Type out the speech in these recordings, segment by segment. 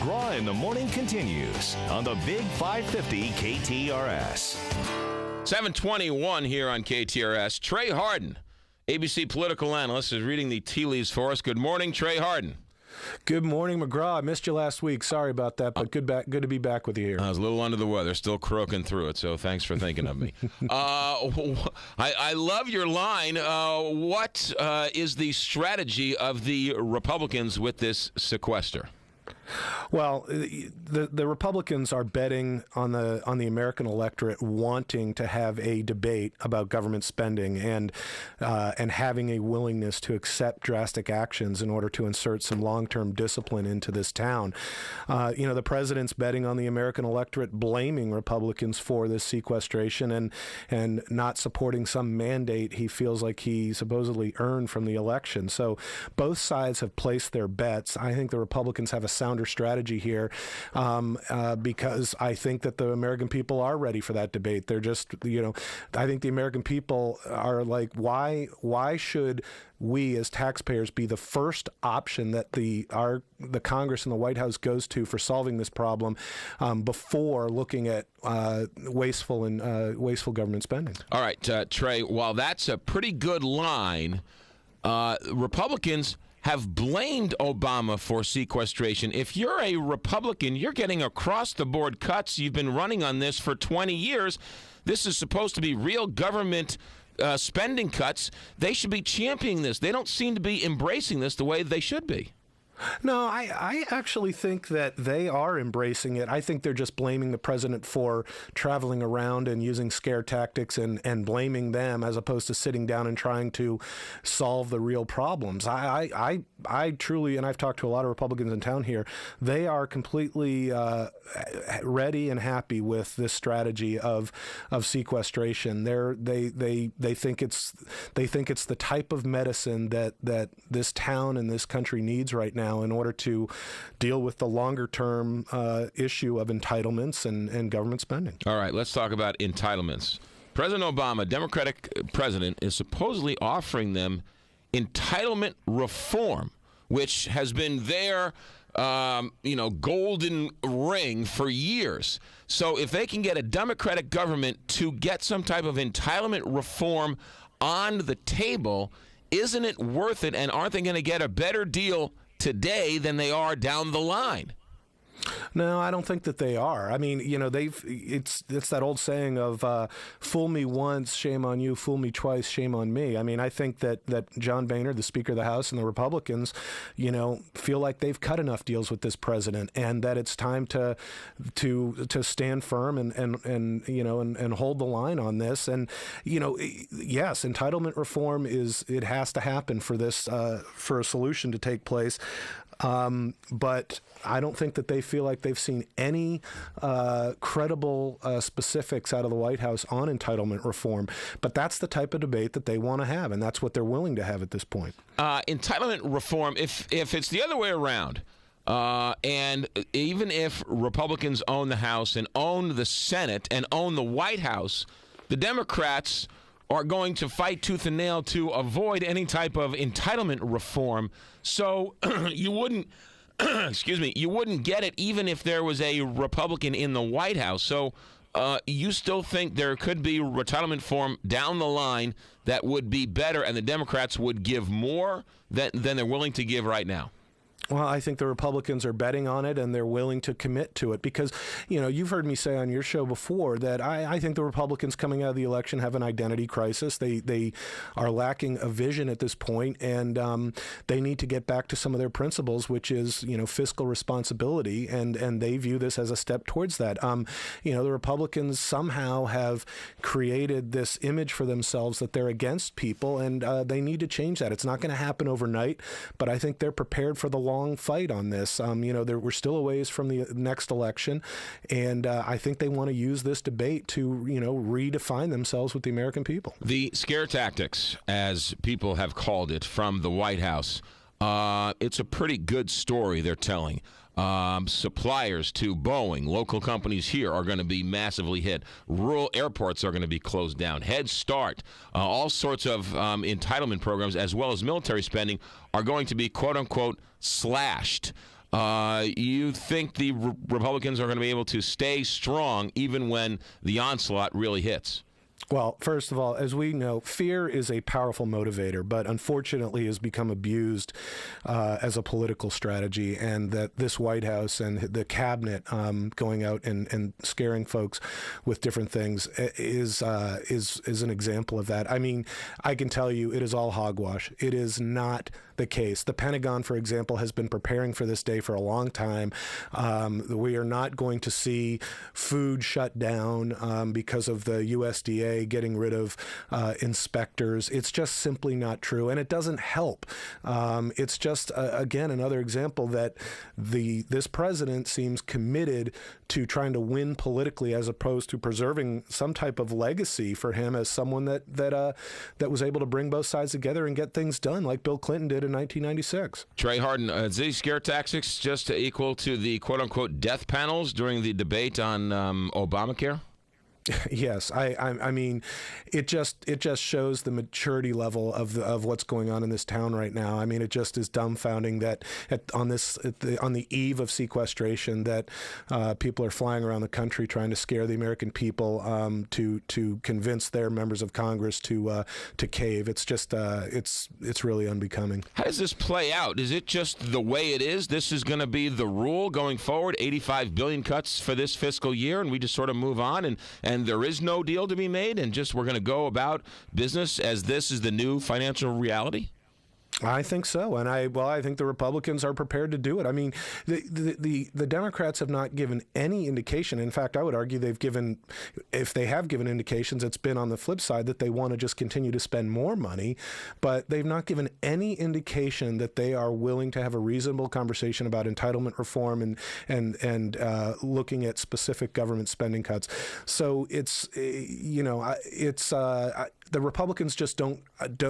McGraw in the Morning continues on the Big 550 KTRS. 721 here on KTRS. Trey Hardin, ABC political analyst, is reading the tea leaves for us. Good morning, Trey Hardin. Good morning, McGraw. I missed you last week. Sorry about that, but good to be back with you here. I was a little under the weather, still croaking through it, so thanks for thinking of me. I love your line. What is the strategy of the Republicans with this sequester? Well, the Republicans are betting on the American electorate wanting to have a debate about government spending and having a willingness to accept drastic actions in order to insert some long-term discipline into this town. The president's betting on the American electorate blaming Republicans for this sequestration and not supporting some mandate he feels like he supposedly earned from the election. So both sides have placed their bets. I think the Republicans have a sounder strategy here because I think that the American people are ready for that debate. They're just, I think the American people are like, why should we as taxpayers be the first option that the Congress and the White House goes to for solving this problem before looking at wasteful government spending? All right, Trey, while that's a pretty good line, Republicans have blamed Obama for sequestration. If you're a Republican, you're getting across-the-board cuts. You've been running on this for 20 years. This is supposed to be real government spending cuts. They should be championing this. They don't seem to be embracing this the way they should be. No, I actually think that they are embracing it. I think they're just blaming the president for traveling around and using scare tactics and blaming them as opposed to sitting down and trying to solve the real problems. I truly, and I've talked to a lot of Republicans in town here, they are completely ready and happy with this strategy of sequestration. They think it's the type of medicine that this town and this country needs right now in order to deal with the longer-term issue of entitlements and government spending. All right, let's talk about entitlements. President Obama, Democratic president, is supposedly offering them entitlement reform, which has been their golden ring for years. So if they can get a Democratic government to get some type of entitlement reform on the table, isn't it worth it? And aren't they going to get a better deal today than they are down the line? No, I don't think that they are. I mean, it's that old saying of fool me once, shame on you, fool me twice, shame on me. I mean, I think that John Boehner, the Speaker of the House, and the Republicans, feel like they've cut enough deals with this president and that it's time to stand firm and hold the line on this. And, yes, entitlement reform it has to happen for this, for a solution to take place. But I don't think that they feel like they've seen any credible specifics out of the White House on entitlement reform. But that's the type of debate that they want to have, and that's what they're willing to have at this point. Entitlement reform, if it's the other way around, and even if Republicans own the House and own the Senate and own the White House, the Democrats are going to fight tooth and nail to avoid any type of entitlement reform. So you wouldn't, you wouldn't get it even if there was a Republican in the White House. So you still think there could be entitlement reform down the line that would be better and the Democrats would give more than they're willing to give right now? Well, I think the Republicans are betting on it and they're willing to commit to it because, you've heard me say on your show before that I think the Republicans coming out of the election have an identity crisis. They are lacking a vision at this point, and they need to get back to some of their principles, which is, fiscal responsibility, and they view this as a step towards that. The Republicans somehow have created this image for themselves that they're against people, and they need to change that. It's not going to happen overnight, but I think they're prepared for the long fight on this. We're still a ways from the next election, and I think they want to use this debate to, redefine themselves with the American people. The scare tactics, as people have called it, from the White House, it's a pretty good story they're telling. Suppliers to Boeing, local companies here are going to be massively hit. Rural airports are going to be closed down. Head Start, all sorts of entitlement programs as well as military spending are going to be, quote-unquote, slashed. you think the Republicans are going to be able to stay strong even when the onslaught really hits? Well, first of all, as we know, fear is a powerful motivator, but unfortunately has become abused as a political strategy, and that this White House and the cabinet going out and scaring folks with different things is an example of that. I mean, I can tell you it is all hogwash. It is not the case. The Pentagon, for example, has been preparing for this day for a long time. We are not going to see food shut down because of the USDA getting rid of inspectors. It's just simply not true, and it doesn't help. It's just, again, another example that this president seems committed to trying to win politically as opposed to preserving some type of legacy for him as someone that was able to bring both sides together and get things done like Bill Clinton did in 1996. Trey Hardin, is these scare tactics just equal to the quote-unquote death panels during the debate on Obamacare? Yes, I mean, it just shows the maturity level of what's going on in this town right now. I mean, it just is dumbfounding that on the eve of sequestration that people are flying around the country trying to scare the American people to convince their members of Congress to cave. It's just it's really unbecoming. How does this play out? Is it just the way it is? This is going to be the rule going forward. 85 billion cuts for this fiscal year, and we just sort of move on and there is no deal to be made, and just we're going to go about business as this is the new financial reality? I think so, and I think the Republicans are prepared to do it. I mean, the Democrats have not given any indication. In fact, I would argue if they have given indications, it's been on the flip side that they want to just continue to spend more money, but they've not given any indication that they are willing to have a reasonable conversation about entitlement reform and looking at specific government spending cuts. So the Republicans just don't.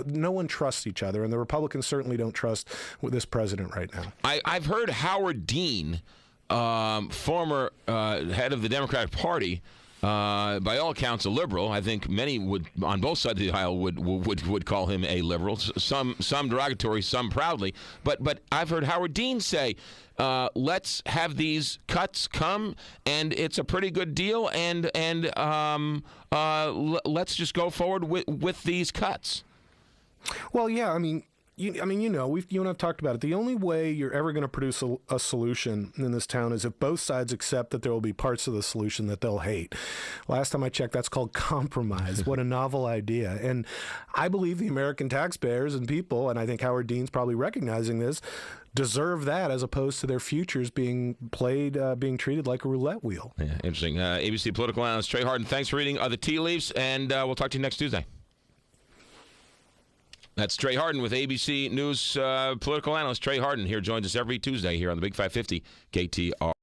No one trusts each other, and the Republicans certainly don't trust this president right now. I've heard Howard Dean, former head of the Democratic Party, by all accounts a liberal. I think many would, on both sides of the aisle, would call him a liberal. Some derogatory, some proudly. But I've heard Howard Dean say, let's have these cuts come, and it's a pretty good deal, and let's just go forward with these cuts. Well, yeah, I mean, you and I've talked about it. The only way you're ever going to produce a solution in this town is if both sides accept that there will be parts of the solution that they'll hate. Last time I checked, that's called compromise. What a novel idea. And I believe the American taxpayers and people, and I think Howard Dean's probably recognizing this, deserve that as opposed to their futures being treated like a roulette wheel. Yeah, interesting. ABC political analyst Trey Hardin, thanks for reading the tea leaves, and we'll talk to you next Tuesday. That's Trey Hardin with ABC News political analyst Trey Hardin. Here joins us every Tuesday here on the Big 550 KTR.